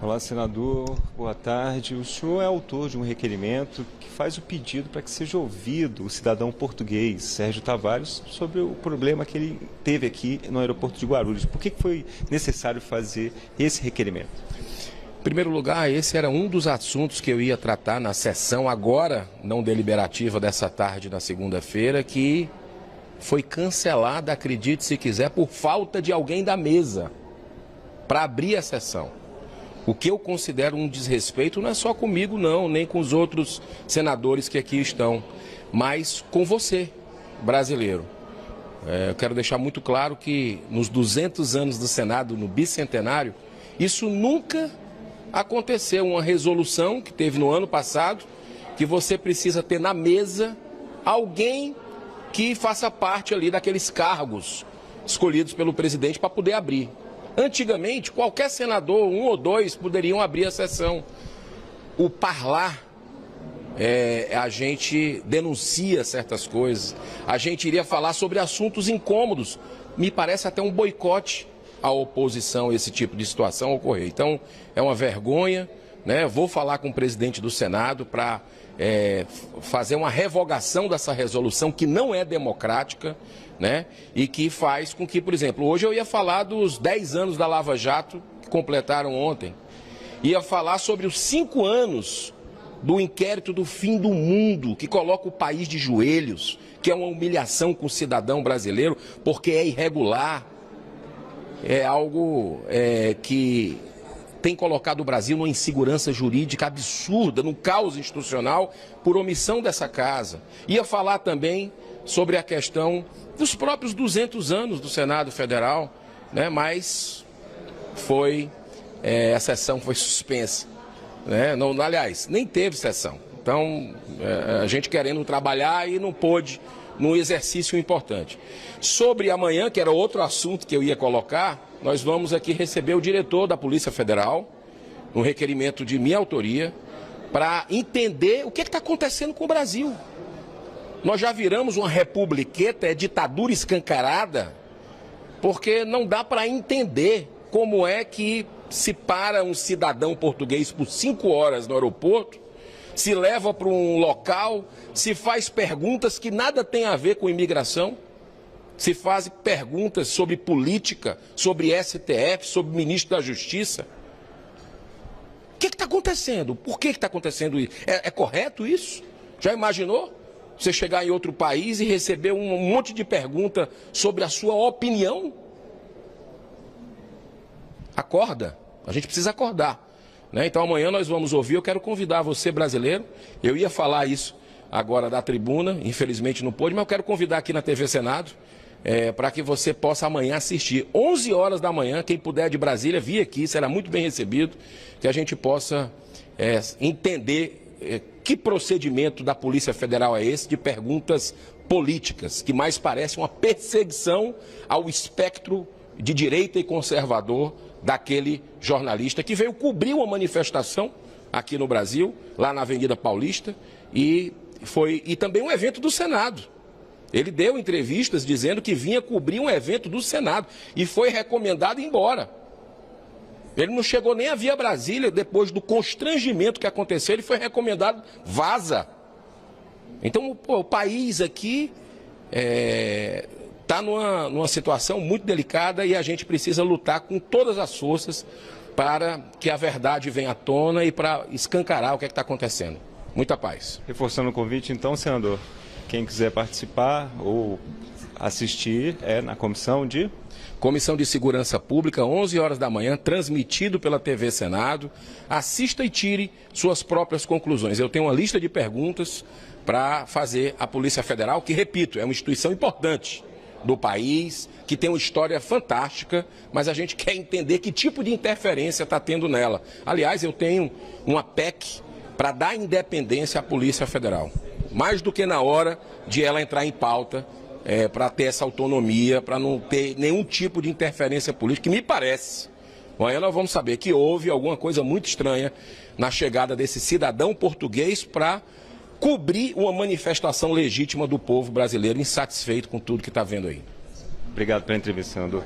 Olá, senador. Boa tarde. O senhor é autor de um requerimento que faz o pedido para que seja ouvido o cidadão português, Sérgio Tavares, sobre o problema que ele teve aqui no aeroporto de Guarulhos. Por que foi necessário fazer esse requerimento? Em primeiro lugar, esse era um dos assuntos que eu ia tratar na sessão agora, não deliberativa dessa tarde, na segunda-feira, que foi cancelada, acredite se quiser, por falta de alguém da mesa para abrir a sessão. O que eu considero um desrespeito não é só comigo, não, nem com os outros senadores que aqui estão, mas com você, brasileiro. Eu quero deixar muito claro que nos 200 anos do Senado, no bicentenário, isso nunca aconteceu. Uma resolução que teve no ano passado, que você precisa ter na mesa alguém que faça parte ali daqueles cargos escolhidos pelo presidente para poder abrir. Antigamente, qualquer senador, um ou dois, poderiam abrir a sessão. O parlar, a gente denuncia certas coisas, a gente iria falar sobre assuntos incômodos. Me parece até um boicote à oposição esse tipo de situação ocorrer. Então, é uma vergonha, né? Vou falar com o presidente do Senado para fazer uma revogação dessa resolução que não é democrática, né? E que faz com que, por exemplo, hoje eu ia falar dos 10 anos da Lava Jato, que completaram ontem. Ia falar sobre os 5 anos do inquérito do fim do mundo, que coloca o país de joelhos, que é uma humilhação com o cidadão brasileiro, porque é irregular. É algo que tem colocado o Brasil numa insegurança jurídica absurda, num caos institucional, por omissão dessa casa. Ia falar também sobre a questão dos próprios 200 anos do Senado Federal, né? Mas a sessão foi suspensa, né? Não, aliás, nem teve sessão. Então, a gente querendo trabalhar e não pôde num exercício importante. Sobre amanhã, que era outro assunto que eu ia colocar, nós vamos aqui receber o diretor da Polícia Federal, um requerimento de minha autoria, para entender o que está acontecendo com o Brasil. Nós já viramos uma republiqueta, é ditadura escancarada, porque não dá para entender como é que se para um cidadão português por 5 horas no aeroporto, se leva para um local, se faz perguntas que nada tem a ver com imigração, se faz perguntas sobre política, sobre STF, sobre ministro da Justiça. O que está acontecendo? Por que está acontecendo isso? É correto isso? Já imaginou? Você chegar em outro país e receber um monte de perguntas sobre a sua opinião? Acorda, a gente precisa acordar, né? Então amanhã nós vamos ouvir, eu quero convidar você, brasileiro, eu ia falar isso agora da tribuna, infelizmente não pôde, mas eu quero convidar aqui na TV Senado, para que você possa amanhã assistir, 11 horas da manhã, quem puder de Brasília, vir aqui, será muito bem recebido, que a gente possa entender que procedimento da Polícia Federal é esse de perguntas políticas, que mais parece uma perseguição ao espectro de direita e conservador daquele jornalista que veio cobrir uma manifestação aqui no Brasil, lá na Avenida Paulista, e também um evento do Senado. Ele deu entrevistas dizendo que vinha cobrir um evento do Senado e foi recomendado ir embora. Ele não chegou nem a vir a Brasília, depois do constrangimento que aconteceu, ele foi recomendado, vaza. Então, o país aqui está numa situação muito delicada e a gente precisa lutar com todas as forças para que a verdade venha à tona e para escancarar o que está acontecendo. Muita paz. Reforçando o convite, então, senador, quem quiser participar ou assistir na Comissão de Segurança Pública, 11 horas da manhã, transmitido pela TV Senado. Assista e tire suas próprias conclusões. Eu tenho uma lista de perguntas para fazer à Polícia Federal, que, repito, é uma instituição importante do país, que tem uma história fantástica, mas a gente quer entender que tipo de interferência está tendo nela. Aliás, eu tenho uma PEC para dar independência à Polícia Federal. Mais do que na hora de ela entrar em pauta, para ter essa autonomia, para não ter nenhum tipo de interferência política, que me parece. Amanhã nós vamos saber que houve alguma coisa muito estranha na chegada desse cidadão português para cobrir uma manifestação legítima do povo brasileiro insatisfeito com tudo que está vendo aí. Obrigado pela entrevista, senador.